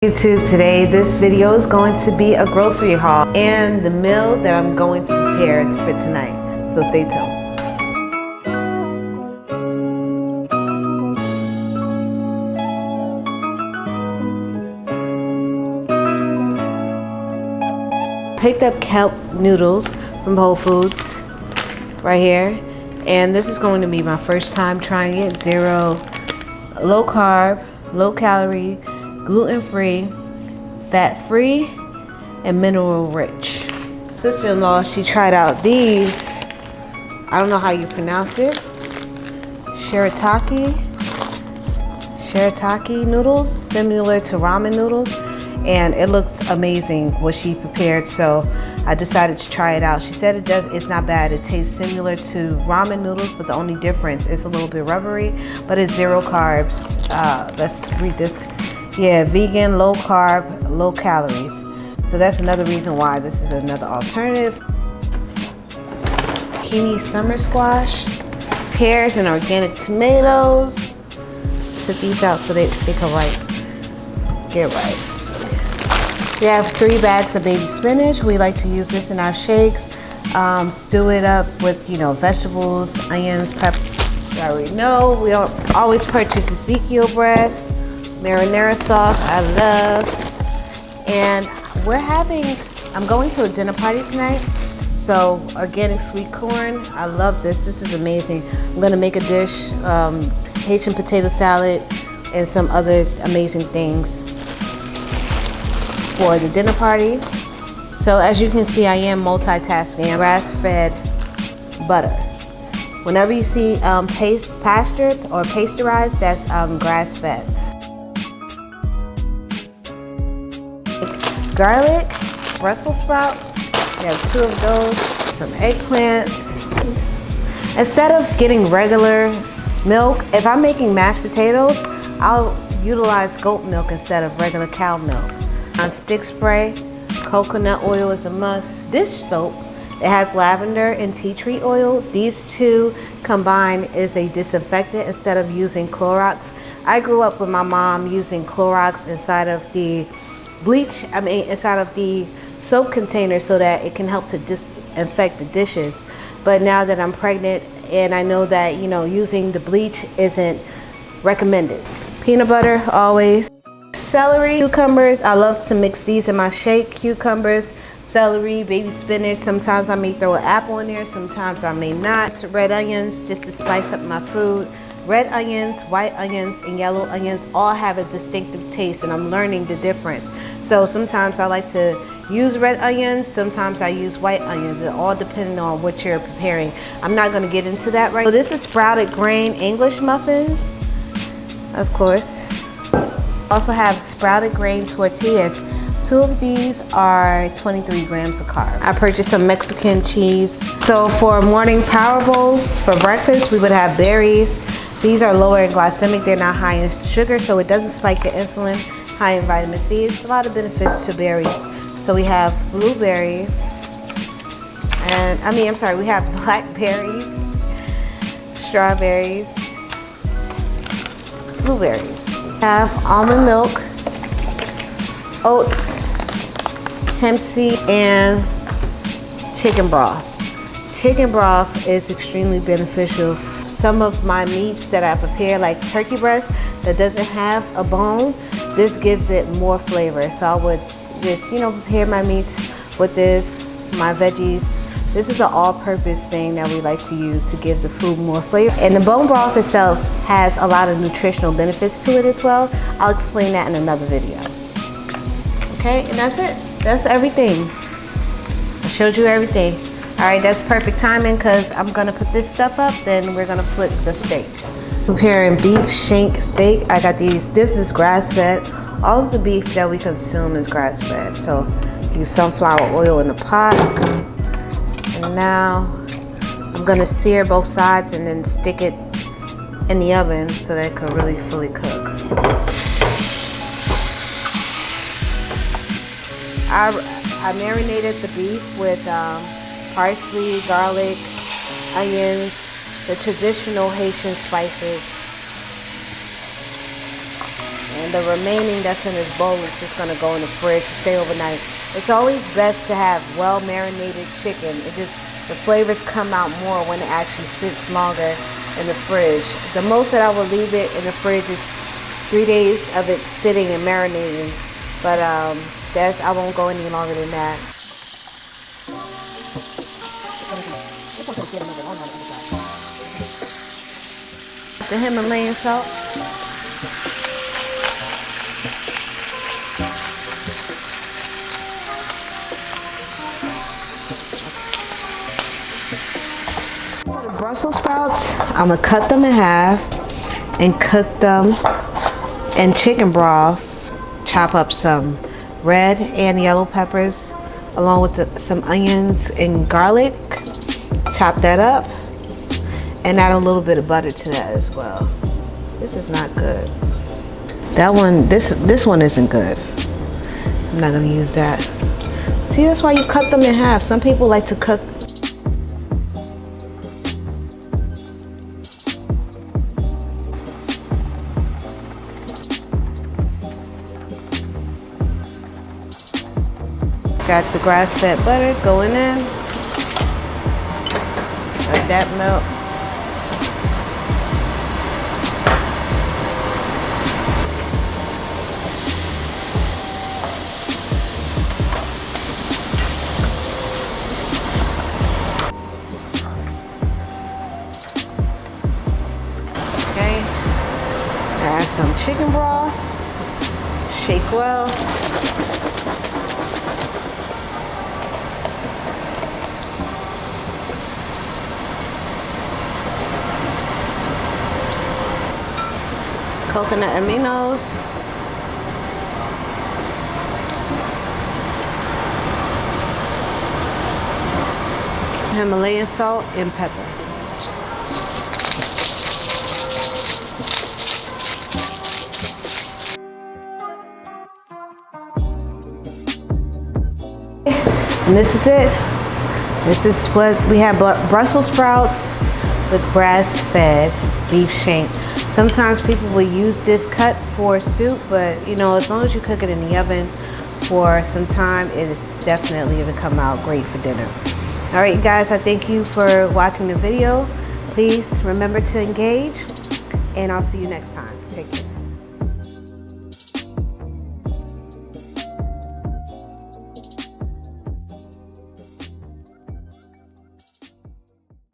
YouTube, today this video is going to be a grocery haul and the meal that I'm going to prepare for tonight, so stay tuned. Picked up kelp noodles from Whole Foods right here, and this is going to be my first time trying it. Zero, low carb, low calorie, gluten-free, fat-free, and mineral-rich. Sister-in-law, she tried out these, I don't know how you pronounce it, shirataki noodles, similar to ramen noodles, and it looks amazing what she prepared, so I decided to try it out. She said it's not bad. It tastes similar to ramen noodles, but the only difference is a little bit rubbery, but it's zero carbs. Let's read this. Yeah, vegan, low carb, low calories. So that's another reason why this is another alternative. Zucchini summer squash, pears and organic tomatoes. Took these out so they can get ripe. We have 3 bags of baby spinach. We like to use this in our shakes. Stew it up with, vegetables, onions, pepper. You already know, we always purchase Ezekiel bread. Marinara sauce, I love. And I'm going to a dinner party tonight. So organic sweet corn, I love this. This is amazing. I'm gonna make a dish, Haitian potato salad, and some other amazing things for the dinner party. So as you can see, I am multitasking. Grass-fed butter. Whenever you see pastured or pasteurized, that's grass-fed. Garlic, Brussels sprouts, we have 2 of those, some eggplants. Instead of getting regular milk, if I'm making mashed potatoes, I'll utilize goat milk instead of regular cow milk. Non-stick spray, coconut oil is a must. Dish soap, it has lavender and tea tree oil. These 2 combined is a disinfectant instead of using Clorox. I grew up with my mom using Clorox inside of the inside of the soap container so that it can help to disinfect the dishes. But now that I'm pregnant and I know that, using the bleach isn't recommended. Peanut butter, always. Celery, cucumbers, I love to mix these in my shake. Cucumbers, celery, baby spinach. Sometimes I may throw an apple in there, sometimes I may not. Red onions, just to spice up my food. Red onions, white onions, and yellow onions all have a distinctive taste, and I'm learning the difference. So sometimes I like to use red onions, sometimes I use white onions. It all depends on what you're preparing. I'm not going to get into that right now. So this is sprouted grain English muffins, of course. Also have sprouted grain tortillas. 2 of these are 23 grams of carb. I purchased some Mexican cheese. So for morning power bowls for breakfast, we would have berries. These are lower in glycemic, they're not high in sugar, so it doesn't spike your insulin, high in vitamin C. It's a lot of benefits to berries. So we have blueberries, we have blackberries, strawberries, blueberries. We have almond milk, oats, hemp seed, and chicken broth. Chicken broth is extremely beneficial. Some of my meats that I prepare, like turkey breast that doesn't have a bone, this gives it more flavor. So I would just, prepare my meats with this, my veggies. This is an all-purpose thing that we like to use to give the food more flavor. And the bone broth itself has a lot of nutritional benefits to it as well. I'll explain that in another video. Okay, and that's it. That's everything. I showed you everything. All right, that's perfect timing because I'm gonna put this stuff up, then we're gonna flip the steak. Preparing beef shank steak. I got these, this is grass-fed. All of the beef that we consume is grass-fed. So use sunflower oil in the pot. And now I'm gonna sear both sides and then stick it in the oven so that it can really fully cook. I marinated the beef with parsley, garlic, onions, the traditional Haitian spices. and the remaining that's in this bowl is just gonna go in the fridge to stay overnight. It's always best to have well marinated chicken. The flavors come out more when it actually sits longer in the fridge. The most that I will leave it in the fridge is 3 days of it sitting and marinating, but I won't go any longer than that. The Himalayan salt. For the Brussels sprouts, I'm gonna cut them in half and cook them in chicken broth. Chop up some red and yellow peppers along with some onions and garlic. Chop that up and add a little bit of butter to that as well. This is not good. That one, this one isn't good. I'm not gonna use that. See, that's why you cut them in half. Some people like to cook. Got the grass-fed butter going in. Let that melt. Okay. Add some chicken broth. Shake well. Coconut aminos. Himalayan salt and pepper. And this is it. This is what we have: Brussels sprouts with grass-fed beef shank. Sometimes people will use this cut for soup, but you know, as long as you cook it in the oven for some time, it is definitely going to come out great for dinner. All right, you guys, I thank you for watching the video. Please remember to engage, and I'll see you next time. Take care.